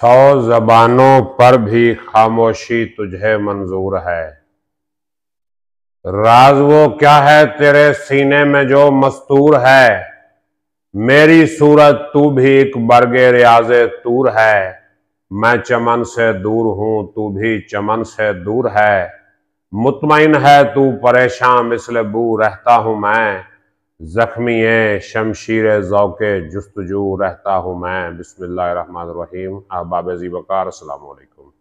100 ज़बानों पर भी खामोशी तुझे मंजूर है। राज वो क्या है तेरे सीने में जो मस्तूर है। मेरी सूरत तू भी एक बरगे रियाज़े तूर है। मैं चमन से दूर हूं तू भी चमन से दूर है। मुतमईन है तू परेशान मिस्ल बू रहता हूं मैं। जख्मी शमशीर ज़ौक़े जुस्तजू रहता हूं मैं। बिस्मिल्लाहिर्रहमानिर्रहीम। अहबाब ज़ीबकार अस्सलाम वालेकुम।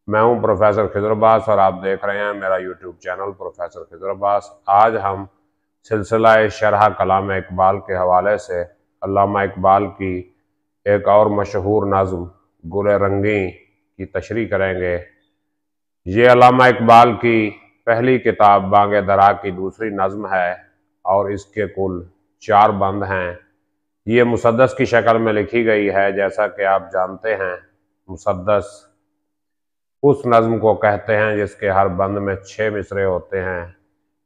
मैं हूं प्रोफेसर खिज़र अब्बास और आप देख रहे हैं मेरा YouTube channel professor Khizar Abbas. आज हम सिलसिला शरह कलाम इकबाल के हवाले से अल्लामा इकबाल की एक और मशहूर नज़्म गुल रंगी की तशरीह करेंगे। ये अल्लामा इकबाल की पहली किताब बांगे दरा की दूसरी नज़्म है और इसके कुल 4 बंद हैं। ये मुसद्दस की शक्ल में लिखी गई है। जैसा कि आप जानते हैं, मुसद्दस उस नज़्म को कहते हैं जिसके हर बंद में 6 मिसरे होते हैं।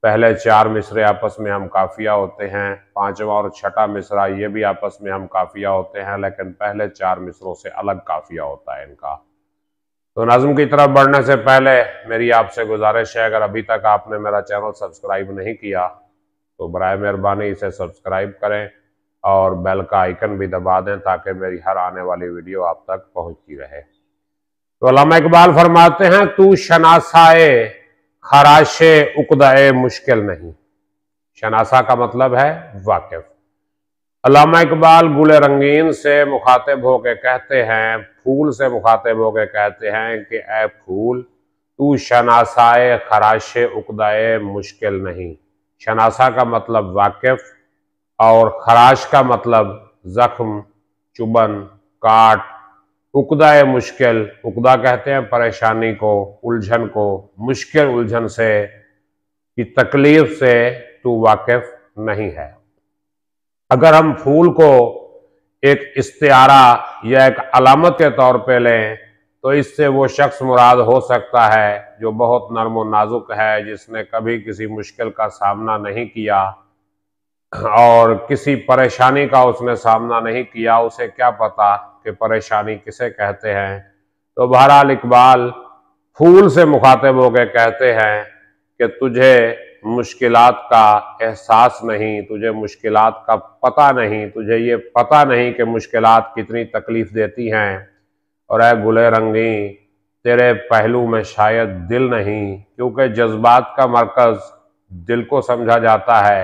पहले 4 मिसरे आपस में हम काफिया होते हैं, 5वां और 6ठा मिसरा ये भी आपस में हम काफिया होते हैं, लेकिन पहले 4 मिसरों से अलग काफिया होता है इनका। तो नज़्म की तरफ बढ़ने से पहले मेरी आपसे गुजारिश है, अगर अभी तक आपने मेरा चैनल सब्सक्राइब नहीं किया तो बराए मेहरबानी इसे सब्सक्राइब करें और बेल का आइकन भी दबा दें ताकि मेरी हर आने वाली वीडियो आप तक पहुंचती रहे। तो अल्लामा इकबाल फरमाते हैं, तू शनासाए खराशे उक़दाए मुश्किल नहीं। शनासा का मतलब है वाकिफ। अल्लामा इकबाल गुले रंगीन से मुखातिब होकर कहते हैं, फूल से मुखातिब होकर कहते हैं कि ए फूल, तू शनासाए खराशे उक़दाए मुश्किल नहीं। शनासा का मतलब वाकिफ और खराश का मतलब जख्म, चुबन, काट। उक़दाए मुश्किल, उक़दा कहते हैं परेशानी को, उलझन को, मुश्किल उलझन से की तकलीफ से तू वाकिफ नहीं है। अगर हम फूल को एक इस्तिआरा या एक अलामत के तौर पे लें तो इससे वो शख्स मुराद हो सकता है जो बहुत नर्म और नाजुक है, जिसने कभी किसी मुश्किल का सामना नहीं किया और किसी परेशानी का उसने सामना नहीं किया, उसे क्या पता कि परेशानी किसे कहते हैं। तो बहरहाल इकबाल फूल से मुखातिब होकर कहते हैं कि तुझे मुश्किलात का एहसास नहीं, तुझे मुश्किलात का पता नहीं, तुझे ये पता नहीं कि मुश्किलात कितनी तकलीफ देती हैं। और ऐ गुले रंगी, तेरे पहलू में शायद दिल नहीं, क्योंकि जज्बात का मरकज दिल को समझा जाता है।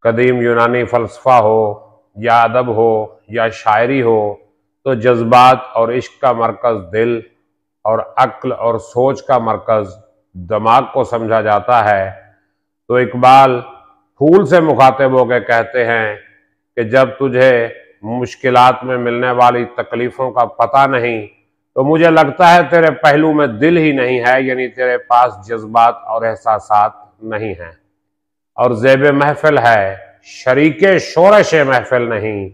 कदीम यूनानी फ़लसफ़ा हो या अदब हो या शायरी हो तो जज्बात और इश्क का मरकज़ दिल और अक्ल और सोच का मरकज़ दिमाग को समझा जाता है। तो इकबाल फूल से मुखातिब होकर कहते हैं कि जब तुझे मुश्किलात में मिलने वाली तकलीफ़ों का पता नहीं तो मुझे लगता है तेरे पहलू में दिल ही नहीं है, यानी तेरे पास जज्बात और एहसासात नहीं हैं। और ज़ेब महफिल है, शरीके शोरश महफिल नहीं।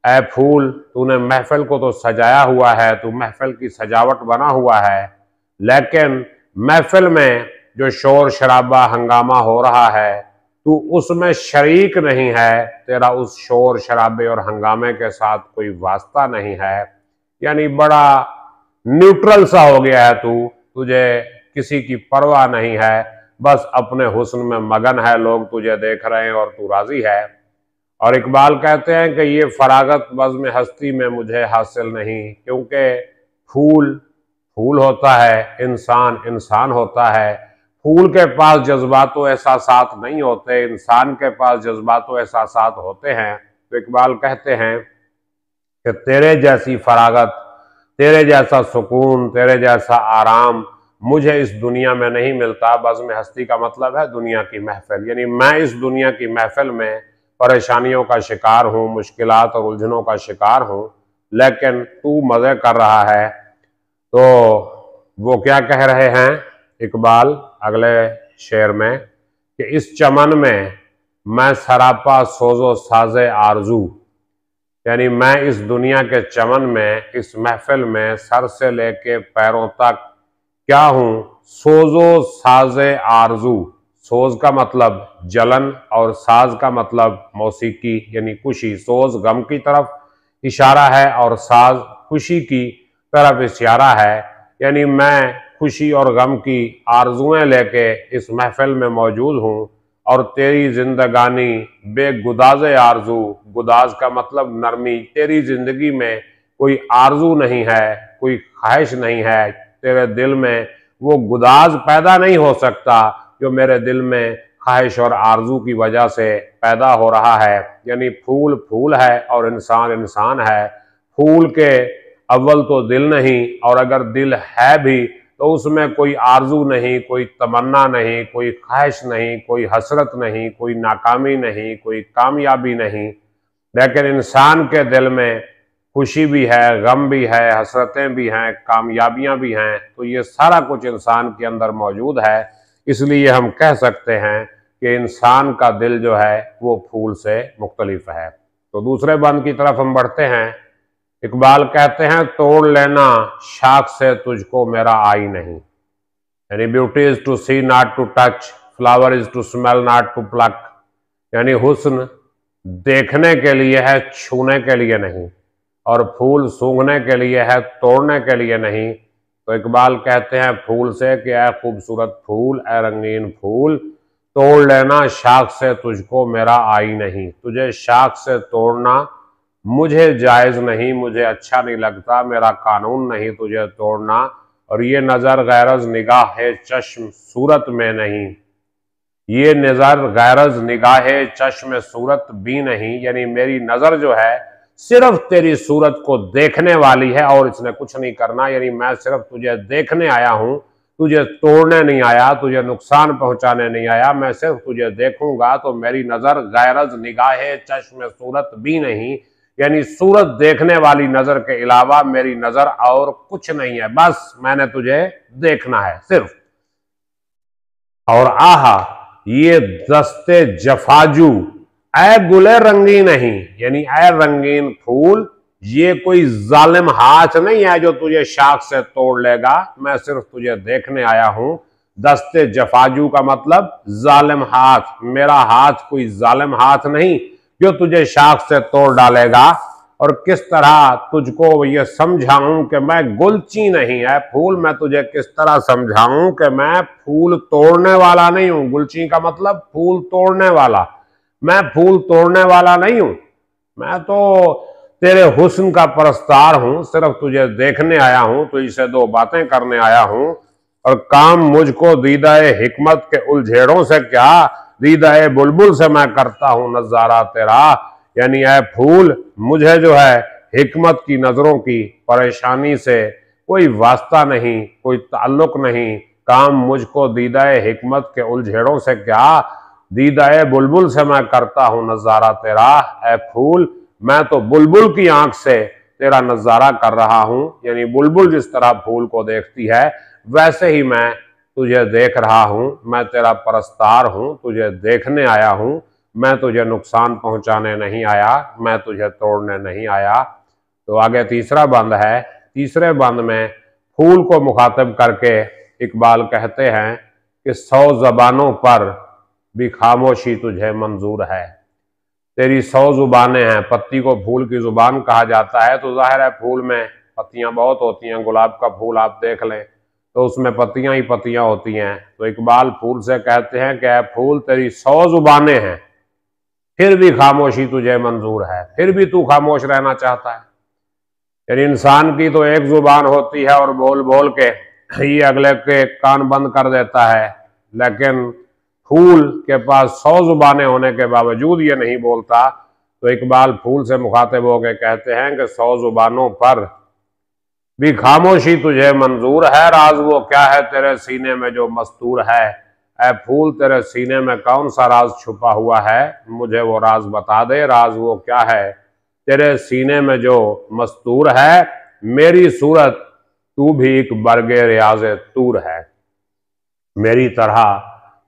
ऐ फूल, तूने महफिल को तो सजाया हुआ है, तू महफिल की सजावट बना हुआ है, लेकिन महफिल में जो शोर शराबा हंगामा हो रहा है तू उसमें शरीक नहीं है। तेरा उस शोर शराबे और हंगामे के साथ कोई वास्ता नहीं है, यानी बड़ा न्यूट्रल सा हो गया है तू, तुझे किसी की परवाह नहीं है, बस अपने हुस्न में मगन है, लोग तुझे देख रहे हैं और तू राजी है। और इकबाल कहते हैं कि ये फरागत बज़्म हस्ती में मुझे हासिल नहीं, क्योंकि फूल फूल होता है, इंसान इंसान होता है। फूल के पास जज्बात व एहसासात नहीं होते, इंसान के पास जज्बात व एहसासात होते हैं। तो इकबाल कहते हैं कि तेरे जैसी फरागत, तेरे जैसा सुकून, तेरे जैसा आराम मुझे इस दुनिया में नहीं मिलता। बज़्म हस्ती का मतलब है दुनिया की महफिल, यानी मैं इस दुनिया की महफिल में परेशानियों का शिकार हूँ, मुश्किलात और उलझनों का शिकार हूँ, लेकिन तू मज़े कर रहा है। तो वो क्या कह रहे हैं इकबाल अगले शेर में कि इस चमन में मैं सरापा सोजो साजे आरजू, यानी मैं इस दुनिया के चमन में, इस महफिल में सर से लेके पैरों तक क्या हूँ, सोजो साजे आरजू। सोज का मतलब जलन और साज का मतलब मौसीकी यानी खुशी। सोज गम की तरफ इशारा है और साज खुशी की तरफ इशारा है। यानी मैं खुशी और गम की आरजुएं लेके इस महफिल में मौजूद हूँ और तेरी जिंदगानी बेगुदाज आरजू, गुदाज का मतलब नरमी, तेरी जिंदगी में कोई आरजू नहीं है, कोई ख्वाहिश नहीं है, तेरे दिल में वो गुदाज पैदा नहीं हो सकता जो मेरे दिल में ख्वाहिश और आरजू की वजह से पैदा हो रहा है। यानी फूल फूल है और इंसान इंसान है। फूल के अव्वल तो दिल नहीं, और अगर दिल है भी तो उसमें कोई आरजू नहीं, कोई तमन्ना नहीं, कोई ख्वाहिश नहीं, कोई हसरत नहीं, कोई नाकामी नहीं, कोई कामयाबी नहीं। लेकिन इंसान के दिल में खुशी भी है, गम भी है, हसरतें भी हैं, कामयाबियां भी हैं। तो ये सारा कुछ इंसान के अंदर मौजूद है। इसलिए हम कह सकते हैं कि इंसान का दिल जो है वो फूल से मुख्तलिफ है। तो दूसरे बंद की तरफ हम बढ़ते हैं। इकबाल कहते हैं, तोड़ लेना शाख से तुझको मेरा आई नहीं। यानी beauty is to see not to touch, flower is to smell not to pluck. यानी हुस्न देखने के लिए है, छूने के लिए नहीं, और फूल सूंघने के लिए है, तोड़ने के लिए नहीं। तो इकबाल कहते हैं फूल से कि ऐ खूबसूरत फूल, ऐ रंगीन फूल, तोड़ लेना शाख से तुझको मेरा आई नहीं। तुझे शाख से तोड़ना मुझे जायज नहीं, मुझे अच्छा नहीं लगता, मेरा कानून नहीं तुझे तोड़ना। और ये नजर गैरज निगाह चश्म सूरत में नहीं, ये नजर गैरज निगाह चश्म सूरत भी नहीं। यानी मेरी नजर जो है सिर्फ तेरी सूरत को देखने वाली है और इसने कुछ नहीं करना। यानी मैं सिर्फ तुझे देखने आया हूं, तुझे तोड़ने नहीं आया, तुझे नुकसान पहुंचाने नहीं आया। मैं सिर्फ तुझे देखूंगा तो मेरी नजर गैरज निगाह चश्म सूरत भी नहीं। यानी सूरत देखने वाली नजर के अलावा मेरी नजर और कुछ नहीं है, बस मैंने तुझे देखना है सिर्फ। और आहा ये दस्ते जफाजू, ऐ गुले रंगीन नहीं, यानी ऐ रंगीन फूल, ये कोई जालिम हाथ नहीं है जो तुझे शाख से तोड़ लेगा। मैं सिर्फ तुझे देखने आया हूं। दस्ते जफाजू का मतलब जालिम हाथ। मेरा हाथ कोई जालिम हाथ नहीं जो तुझे शाख से तोड़ डालेगा। और किस तरह तुझको ये समझाऊं कि मैं गुलची नहीं है फूल, मैं तुझे किस तरह समझाऊं कि मैं फूल तोड़ने वाला नहीं हूं। गुलची का मतलब फूल तोड़ने वाला, मैं फूल तोड़ने वाला नहीं हूं। मैं तो तेरे हुस्न का परस्तार हूं, सिर्फ तुझे देखने आया हूं, तुझसे दो बातें करने आया हूं। और काम मुझको दीदाए हिकमत के उलझेड़ों से क्या, दीदाए बुलबुल से मैं करता हूं नजारा तेरा। यानी ऐ फूल, मुझे जो है हिकमत की नजरों की परेशानी से कोई वास्ता नहीं, कोई ताल्लुक नहीं। काम मुझको दीदाए हिकमत के उलझेड़ों से क्या, दीदाए बुलबुल से मैं करता हूं नजारा तेरा। ऐ फूल, मैं तो बुलबुल की आंख से तेरा नजारा कर रहा हूं। यानी बुलबुल जिस तरह फूल को देखती है वैसे ही मैं तुझे देख रहा हूं। मैं तेरा परस्तार हूं, तुझे देखने आया हूं। मैं तुझे नुकसान पहुंचाने नहीं आया, मैं तुझे तोड़ने नहीं आया। तो आगे तीसरा बंद है। तीसरे बंद में फूल को मुखातिब करके इकबाल कहते हैं कि 100 जबानों पर भी खामोशी तुझे मंजूर है। तेरी 100 जुबानें हैं। पत्ती को फूल की जुबान कहा जाता है, तो जाहिर है फूल में पत्तियां बहुत होती हैं। गुलाब का फूल आप देख लें तो उसमें पत्तियां ही पत्तियां होती हैं। तो इकबाल फूल से कहते हैं कि ऐ फूल, तेरी 100 जुबानें हैं, फिर भी खामोशी तुझे मंजूर है, फिर भी तू खामोश रहना चाहता है। यानी इंसान की तो एक जुबान होती है और बोल बोल के ये अगले के कान बंद कर देता है, लेकिन फूल के पास 100 जुबानें होने के बावजूद ये नहीं बोलता। तो इकबाल फूल से मुखातिब होकर कहते हैं कि 100 जुबानों पर भी खामोशी तुझे मंजूर है। राज वो क्या है तेरे सीने में जो मस्तूर है। ऐ फूल, तेरे सीने में कौन सा राज छुपा हुआ है, मुझे वो राज बता दे। राज वो क्या है तेरे सीने में जो मस्तूर है। मेरी सूरत तू भी एक बरगे रियाज़े तूर है। मेरी तरह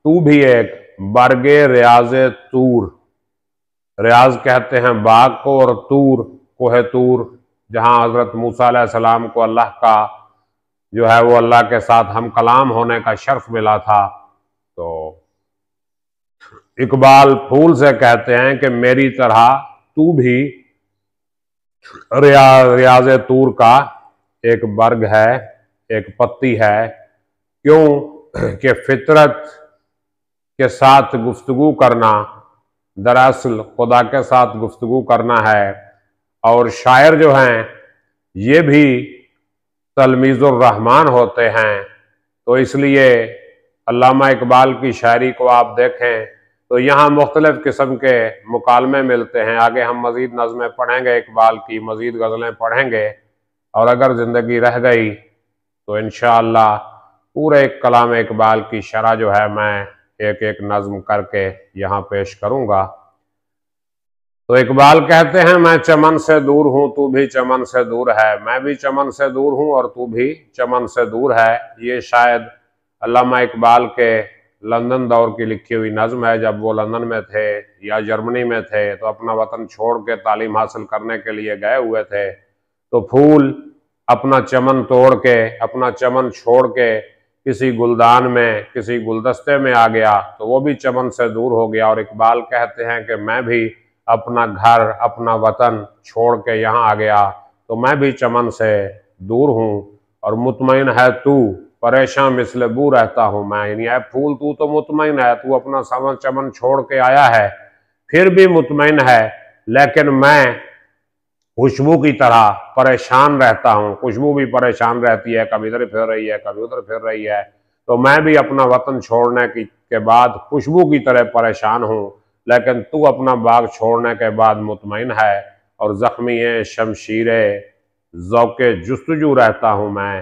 तू भी एक बरगे रियाज़े तूर, रियाज कहते हैं बाग को, और तूर कोहे तूर, जहां हजरत मूसा अलैहिस्सलाम को अल्लाह का जो है वो अल्लाह के साथ हम कलाम होने का शर्फ मिला था। तो इकबाल फूल से कहते हैं कि मेरी तरह तू भी रियाज तूर का एक वर्ग है, एक पत्ती है। क्यों कि फितरत के साथ गुफ्तगू करना दरअसल खुदा के साथ गुफ्तगू करना है। और शायर जो हैं ये भी तलमीज़ुर रहमान होते हैं, तो इसलिए अल्लामा इकबाल की शायरी को आप देखें तो यहाँ मुख्तलिफ़ किस्म के मुकालमे मिलते हैं। आगे हम मज़ीद नज़में पढ़ेंगे इकबाल की, मज़ीद गज़लें पढ़ेंगे, और अगर ज़िंदगी रह गई तो इंशाअल्लाह पूरे कलाम इकबाल की शरह जो है मैं एक एक नज़्म करके यहाँ पेश करूँगा। तो इकबाल कहते हैं, मैं चमन से दूर हूँ तू भी चमन से दूर है, मैं भी चमन से दूर हूँ और तू भी चमन से दूर है। ये शायद अल्लामा इकबाल के लंदन दौर की लिखी हुई नज़्म है। जब वो लंदन में थे या जर्मनी में थे तो अपना वतन छोड़ के तालीम हासिल करने के लिए गए हुए थे, तो फूल अपना चमन तोड़ के, अपना चमन छोड़ के किसी गुलदान में, किसी गुलदस्ते में आ गया तो वो भी चमन से दूर हो गया। और इकबाल कहते हैं कि मैं भी अपना घर, अपना वतन छोड़ के यहाँ आ गया तो मैं भी चमन से दूर हूँ। और मुतमईन है तू, परेशान मिसले बू रहता हूँ मैं। यानी है फूल तू तो मुतमईन है, तू अपना समन चमन छोड़ के आया है फिर भी मुतमईन है, लेकिन मैं खुशबू की तरह परेशान रहता हूँ। खुशबू भी परेशान रहती है, कभी इधर फिर रही है, कभी उधर फिर रही है, तो मैं भी अपना वतन छोड़ने के बाद खुशबू की तरह परेशान हूँ, लेकिन तू अपना बाग छोड़ने के बाद मुतमईन है। और ज़ख्मी शमशीरे ज़ौक़े जुस्तजू रहता हूँ मैं,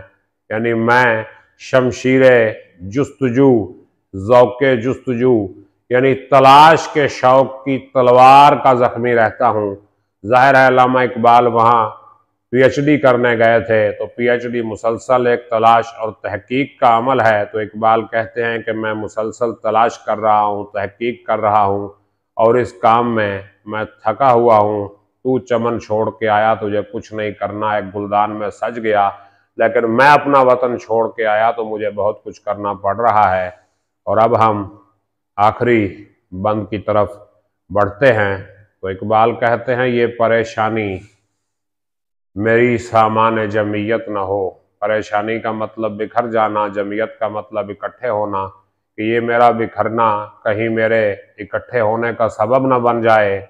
यानी मैं शमशीरे जुस्तजू, ज़ौक़े जुस्तजू यानी तलाश के शौक़ की तलवार का ज़ख्मी रहता हूँ। ज़ाहिर है अल्लामा इकबाल वहाँ पीएचडी करने गए थे, तो पीएचडी मुसलसल एक तलाश और तहकीक का अमल है। तो इकबाल कहते हैं कि मैं मुसलसल तलाश कर रहा हूँ, तहकीक कर रहा हूँ, और इस काम में मैं थका हुआ हूँ। तू चमन छोड़ के आया, तुझे कुछ नहीं करना, एक गुलदान में सज गया, लेकिन मैं अपना वतन छोड़ के आया तो मुझे बहुत कुछ करना पड़ रहा है। और अब हम आखिरी बंद की तरफ बढ़ते हैं। तो इकबाल कहते हैं, ये परेशानी मेरी सामान जमीयत न हो। परेशानी का मतलब बिखर जाना, जमीयत का मतलब इकट्ठे होना, कि ये मेरा बिखरना कहीं मेरे इकट्ठे होने का सबब न बन जाए।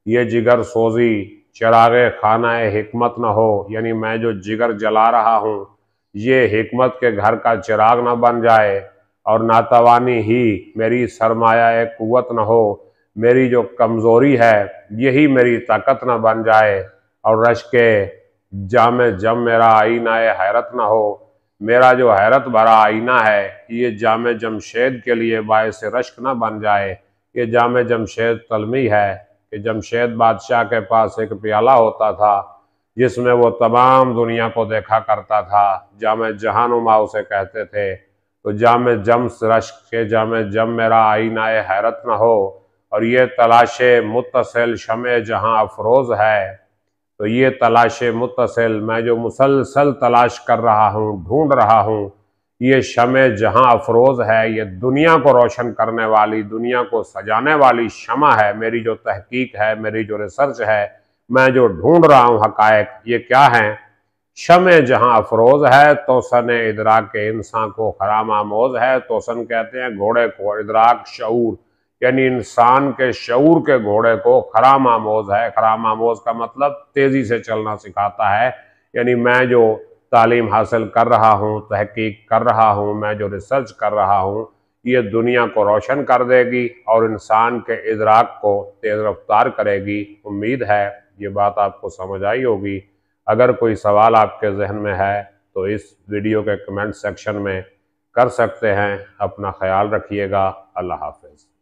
ये जिगर सोजी चिरागे खानाए हिकमत न हो, यानी मैं जो जिगर जला रहा हूँ ये हिकमत के घर का चिराग न बन जाए। और नातवानी ही मेरी सरमाया कुव्वत न हो, मेरी जो कमज़ोरी है यही मेरी ताकत न बन जाए। और रश के जामे जम मेरा आईनाए हैरत न हो, मेरा जो हैरत भरा आईना है ये जामे जमशेद के लिए बायस रश्क न बन जाए। ये जामे जमशेद तलमी है कि जमशेद बादशाह के पास एक प्याला होता था जिसमें वो तमाम दुनिया को देखा करता था। जामे जहानुमा उसे कहते थे। तो जामे जम रश्क के जामे जम मेरा आईनाए हैरत न हो, और ये तलाशे मुत्तसिल शमे जहां अफरोज है। तो ये तलाशे मुत्तसिल, मैं जो मुसलसल तलाश कर रहा हूँ, ढूंढ रहा हूँ, ये शमे जहां अफरोज है, ये दुनिया को रोशन करने वाली, दुनिया को सजाने वाली शमा है। मेरी जो तहकीक है, मेरी जो रिसर्च है, मैं जो ढूंढ रहा हूँ हकायक, ये क्या है? शमे जहां अफरोज है तोसन इदराक के इंसान को खराम आमोज है। तोसन कहते हैं घोड़े को, इदराक शऊर, यानी इंसान के शऊर के घोड़े को खराम आमोज है। खराम आमोज का मतलब तेजी से चलना सिखाता है। यानी मैं जो तालीम हासिल कर रहा हूँ, तहकीक कर रहा हूँ, मैं जो रिसर्च कर रहा हूँ, ये दुनिया को रोशन कर देगी और इंसान के इदराक को तेज रफ्तार करेगी। उम्मीद है ये बात आपको समझ आई होगी। अगर कोई सवाल आपके जहन में है तो इस वीडियो के कमेंट सेक्शन में कर सकते हैं। अपना ख्याल रखिएगा। अल्लाह हाफ़िज़।